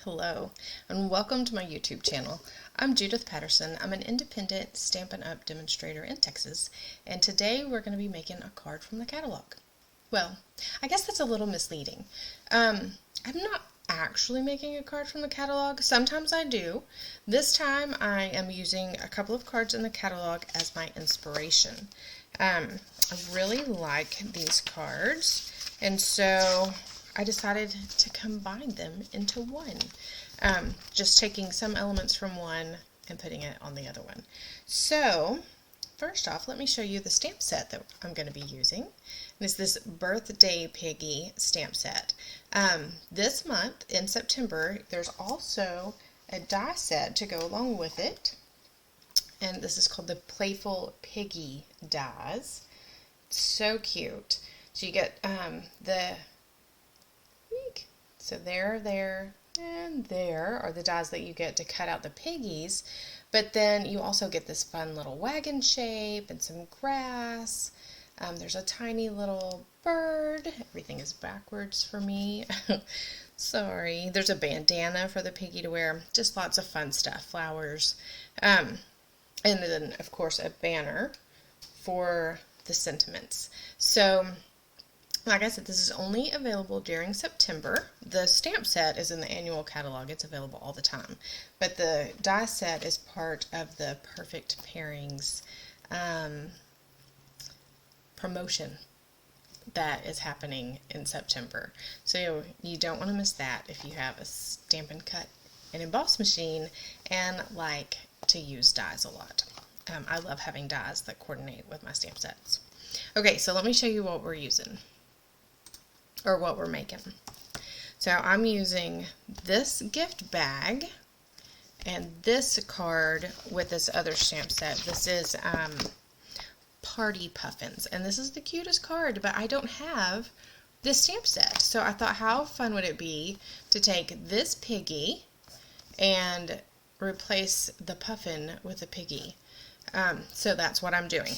Hello, and welcome to my YouTube channel. I'm Judith Patterson. I'm an independent Stampin' Up! Demonstrator in Texas, and today we're going to be making a card from the catalog. Well, I guess that's a little misleading. I'm not actually making a card from the catalog. Sometimes I do. This time I am using a couple of cards in the catalog as my inspiration. I really like these cards, and so I decided to combine them into one. Just taking some elements from one and putting it on the other one. So, first off, let me show you the stamp set that I'm going to be using. And it's this Birthday Piggy stamp set. This month, in September, there's also a die set to go along with it. And this is called the Playful Piggy dies. So cute. So you get so there, and there are the dies that you get to cut out the piggies, but then you also get this fun little wagon shape and some grass. There's a tiny little bird. Everything is backwards for me. Sorry. There's a bandana for the piggy to wear. Just lots of fun stuff. Flowers. And then, of course, a banner for the sentiments. So, like I said, this is only available during September. The stamp set is in the annual catalog. It's available all the time. But the die set is part of the Perfect Pairings promotion that is happening in September. So you don't want to miss that if you have a Stampin' Cut and Emboss machine and like to use dies a lot. I love having dies that coordinate with my stamp sets. Okay, so let me show you what we're using. Or what we're making. So I'm using this gift bag and this card with this other stamp set. This is Party Puffins, and this is the cutest card, but I don't have this stamp set. So I thought, how fun would it be to take this piggy and replace the puffin with a piggy. So that's what I'm doing.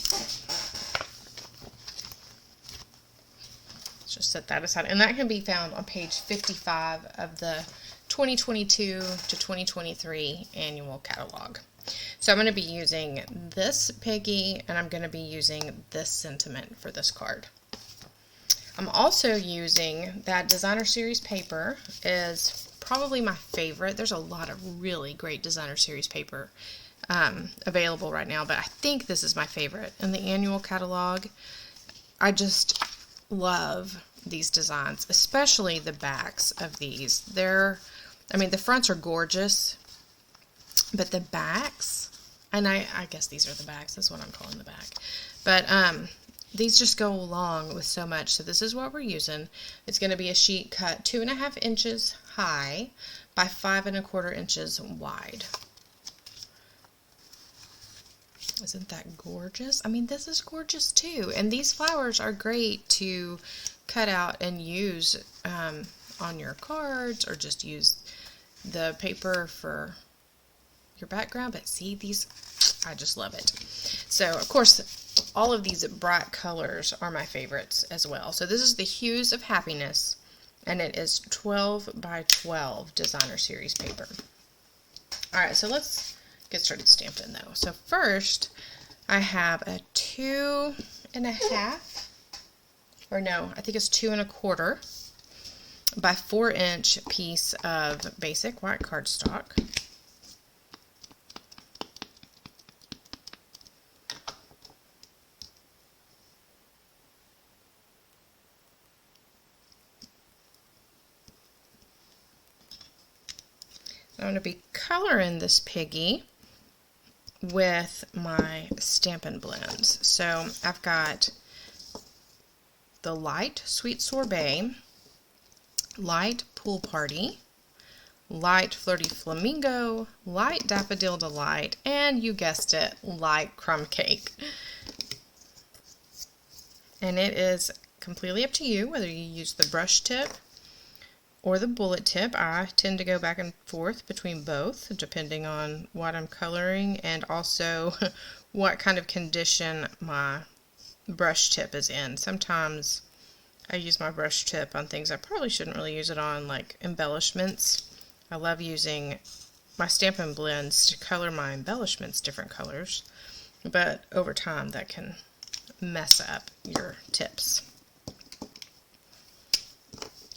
Just set that aside, and that can be found on page 55 of the 2022 to 2023 annual catalog. So I'm going to be using this piggy, and I'm going to be using this sentiment for this card. I'm also using that designer series paper. Is probably my favorite. There's a lot of really great designer series paper available right now, but I think this is my favorite in the annual catalog. I just love these designs, especially the backs of these. The fronts are gorgeous, but the backs, and I guess these are the backs, that's what I'm calling the back, but these just go along with so much. So this is what we're using. It's going to be a sheet cut 2.5 inches high by 5 1/4 inches wide. Isn't that gorgeous? I mean, this is gorgeous too. And these flowers are great to cut out and use on your cards, or just use the paper for your background. But see, these, I just love it. So, of course, all of these bright colors are my favorites as well. So this is the Hues of Happiness, and it is 12 by 12 designer series paper. Alright, so let's get started stamping though. So first, I have a 2.5, or no, I think it's 2 1/4 by 4 inch piece of basic white cardstock. I'm going to be coloring this piggy with my Stampin' Blends. So I've got the light Sweet Sorbet, light Pool Party, light Flirty Flamingo, light Daffodil Delight, and you guessed it, light Crumb Cake. And it is completely up to you whether you use the brush tip or the bullet tip. I tend to go back and forth between both, depending on what I'm coloring and also what kind of condition my brush tip is in. Sometimes I use my brush tip on things I probably shouldn't really use it on, like embellishments. I love using my Stampin' Blends to color my embellishments different colors, but over time that can mess up your tips.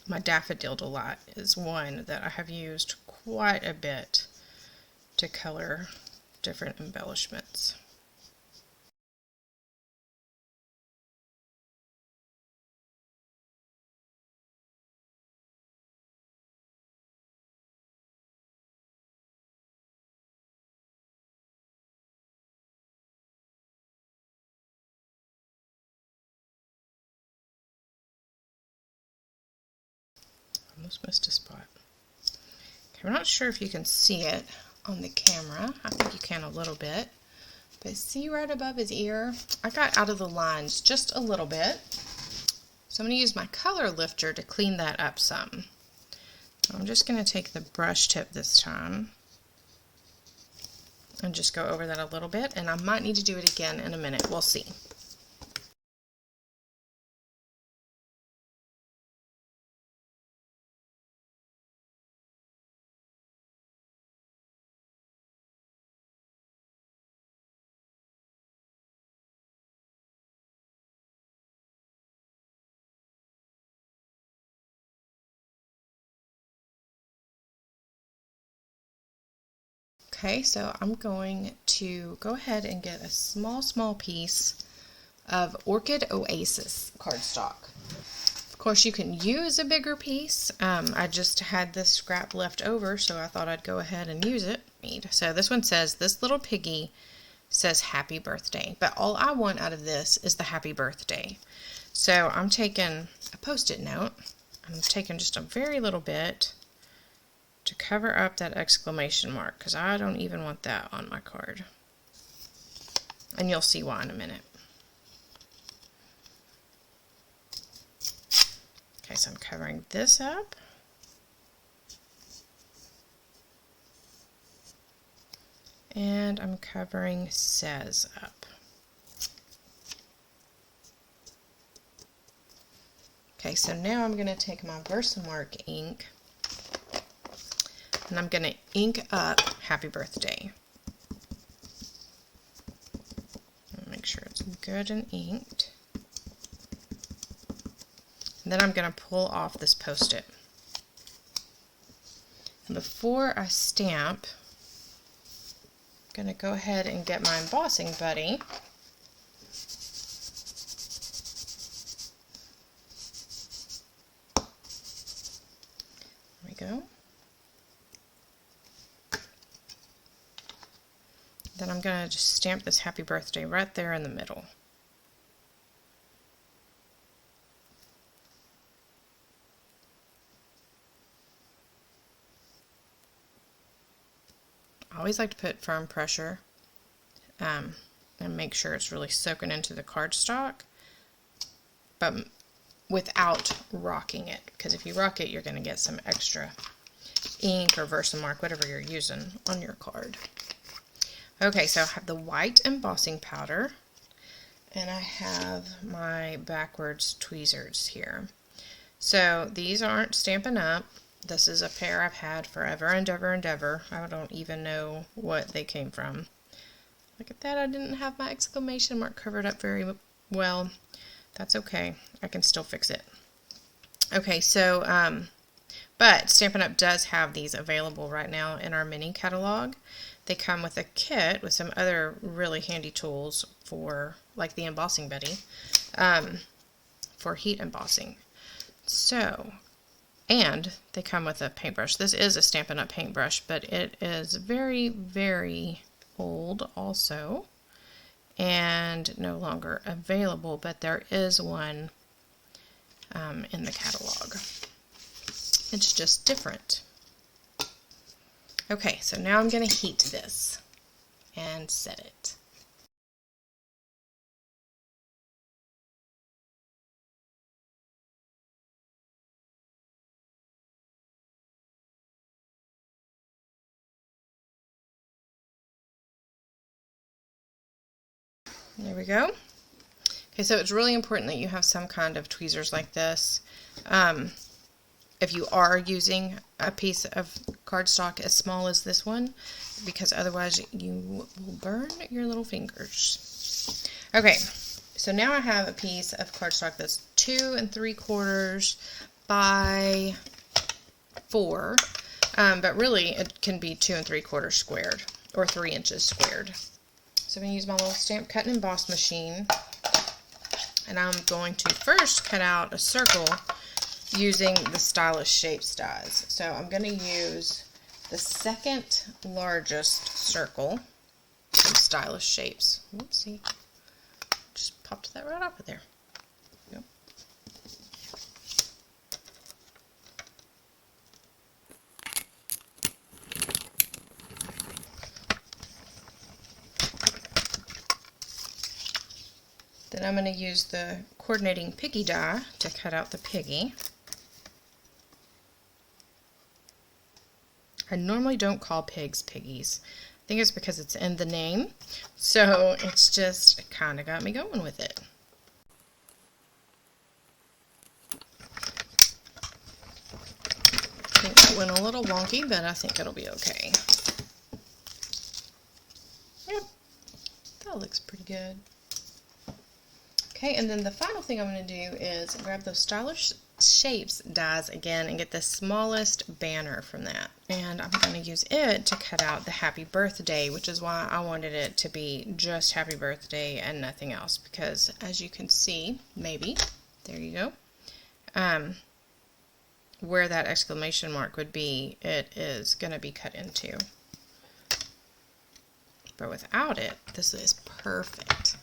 My Daffodil Delight is one that I have used quite a bit to color different embellishments. Almost missed a spot. Okay, I'm not sure if you can see it on the camera. I think you can a little bit. But see right above his ear? I got out of the lines just a little bit. So I'm going to use my color lifter to clean that up some. I'm just going to take the brush tip this time and just go over that a little bit, and I might need to do it again in a minute. We'll see. Okay, so I'm going to go ahead and get a small piece of Orchid Oasis cardstock. Of course, you can use a bigger piece. I just had this scrap left over, so I thought I'd go ahead and use it. So this one says, "This little piggy says happy birthday," but all I want out of this is the happy birthday. So I'm taking a Post-it note. I'm taking just a very little bit to cover up that exclamation mark, because I don't even want that on my card. And you'll see why in a minute. Okay, so I'm covering this up. And I'm covering "says" up. Okay, so now I'm going to take my Versamark ink and I'm going to ink up happy birthday. Make sure it's good and inked. And then I'm going to pull off this Post-it. And before I stamp, I'm going to go ahead and get my embossing buddy. There we go. Then I'm going to just stamp this happy birthday right there in the middle. I always like to put firm pressure and make sure it's really soaking into the cardstock, but without rocking it, because if you rock it, you're going to get some extra ink or Versamark, whatever you're using, on your card. Okay, so I have the white embossing powder, and I have my backwards tweezers here. So these aren't Stampin' Up. This is a pair I've had forever and ever. I don't even know what they came from. Look at that, I didn't have my exclamation mark covered up very well. That's okay, I can still fix it. Okay, so, but Stampin' Up does have these available right now in our mini catalog. They come with a kit with some other really handy tools for, like the embossing buddy, for heat embossing. So, and they come with a paintbrush. This is a Stampin' Up paintbrush, but it is very, very old also, and no longer available, but there is one in the catalog. It's just different. Okay, so now I'm going to heat this and set it. There we go. Okay, so it's really important that you have some kind of tweezers like this. if you are using a piece of cardstock as small as this one, because otherwise you will burn your little fingers. Okay, so now I have a piece of cardstock that's 2 3/4 by 4, but really it can be 2 3/4 squared, or 3 inches squared. So I'm going to use my little stamp cut and emboss machine, and I'm going to first cut out a circle using the Stylish Shapes dies. So I'm going to use the second largest circle from Stylish Shapes. Oopsie, just popped that right off of there. Yep. Then I'm going to use the coordinating piggy die to cut out the piggy. I normally don't call pigs piggies. I think it's because it's in the name, so it's just kind of got me going with it. I think that went a little wonky, but I think it'll be okay. Yep, that looks pretty good. Okay, and then the final thing I'm going to do is grab those Stylish Shapes dies again and get the smallest banner from that. And I'm going to use it to cut out the Happy Birthday, which is why I wanted it to be just Happy Birthday and nothing else. Because as you can see, maybe, there you go, where that exclamation mark would be, it is going to be cut into. But without it, this is perfect.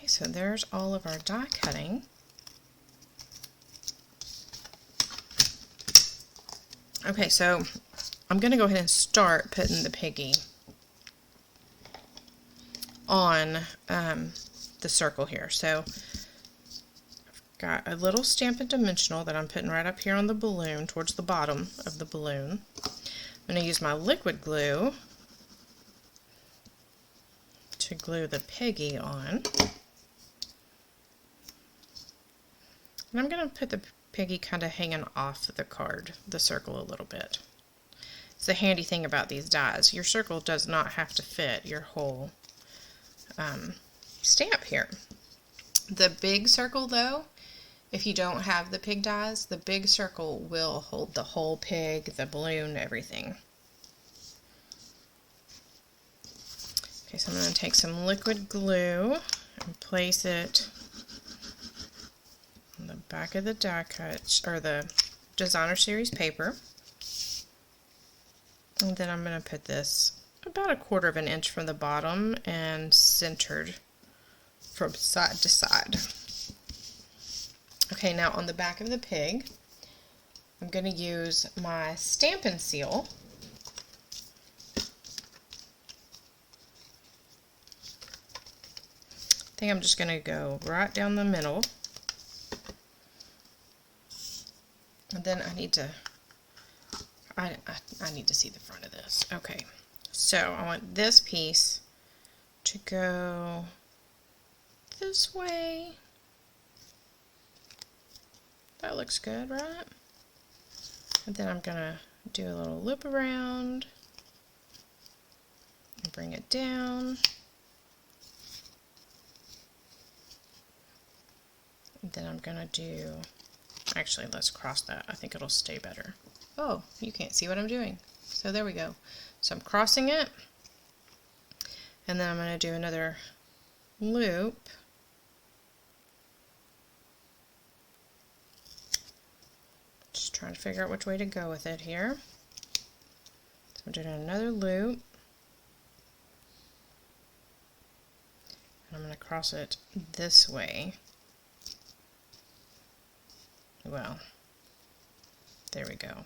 So there's all of our die cutting. Okay, so I'm going to go ahead and start putting the piggy on the circle here. So I've got a little Stampin' Dimensional that I'm putting right up here on the balloon, towards the bottom of the balloon. I'm going to use my liquid glue to glue the piggy on. And I'm going to put the piggy kind of hanging off the card, the circle a little bit. It's the handy thing about these dies. Your circle does not have to fit your whole stamp here. The big circle though, if you don't have the pig dies, the big circle will hold the whole pig, the balloon, everything. Okay, so I'm going to take some liquid glue and place it on the back of the die cut, or the Designer Series paper. And then I'm going to put this about 1/4 inch from the bottom and centered from side to side. Okay, now on the back of the pig, I'm going to use my Stampin' Seal. I think I'm just going to go right down the middle. And then I need to see the front of this. Okay, so I want this piece to go this way. That looks good, right? And then I'm going to do a little loop around and bring it down. And then I'm going to do, actually, let's cross that. I think it'll stay better. Oh, you can't see what I'm doing. So there we go. So I'm crossing it, and then I'm going to do another loop. Just trying to figure out which way to go with it here. So I'm doing another loop. And I'm going to cross it this way. Well, there we go.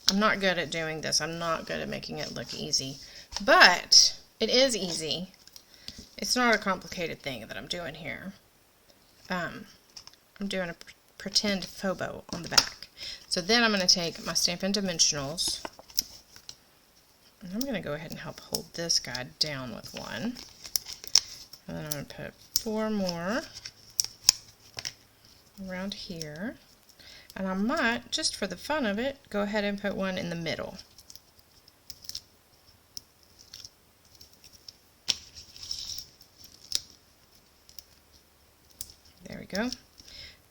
I'm not good at doing this. I'm not good at making it look easy, but it is easy. It's not a complicated thing that I'm doing here. I'm doing a pretend faux bow on the back. So then I'm going to take my Stampin' Dimensionals, and I'm going to go ahead and help hold this guy down with one. And then I'm going to put 4 more around here. And I might, just for the fun of it, go ahead and put one in the middle. There we go.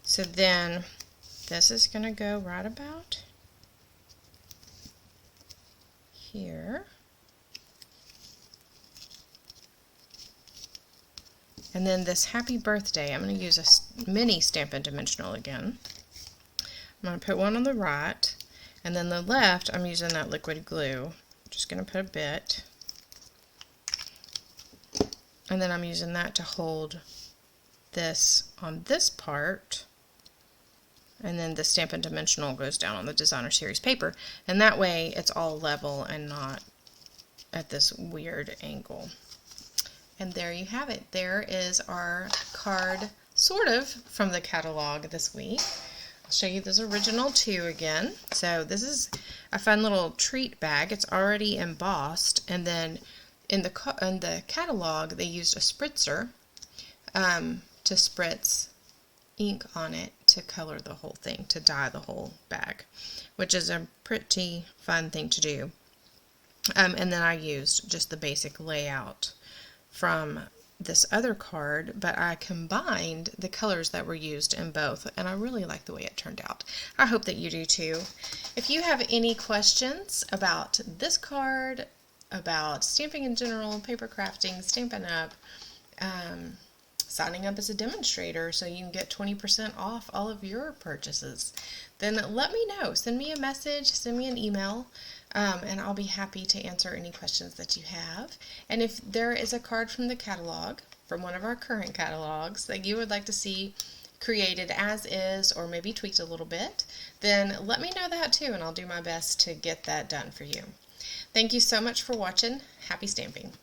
So then this is going to go right about here. And then this happy birthday, I'm going to use a mini Stampin' Dimensional again. I'm going to put one on the right, and then the left I'm using that liquid glue. I'm just going to put a bit. And then I'm using that to hold this on this part. And then the Stampin' Dimensional goes down on the Designer Series paper. And that way it's all level and not at this weird angle. And there you have it. There is our card, sort of, from the catalog this week. I'll show you this original too again. So this is a fun little treat bag. It's already embossed, and then in the catalog they used a spritzer to spritz ink on it to color the whole thing, to dye the whole bag, which is a pretty fun thing to do. And then I used just the basic layout from this other card, but I combined the colors that were used in both, and I really like the way it turned out. I hope that you do too. If you have any questions about this card, about stamping in general, paper crafting, Stampin' Up, signing up as a demonstrator so you can get 20% off all of your purchases, then let me know. Send me a message, send me an email, and I'll be happy to answer any questions that you have. And if there is a card from the catalog, from one of our current catalogs, that you would like to see created as is or maybe tweaked a little bit, then let me know that too, and I'll do my best to get that done for you. Thank you so much for watching. Happy stamping!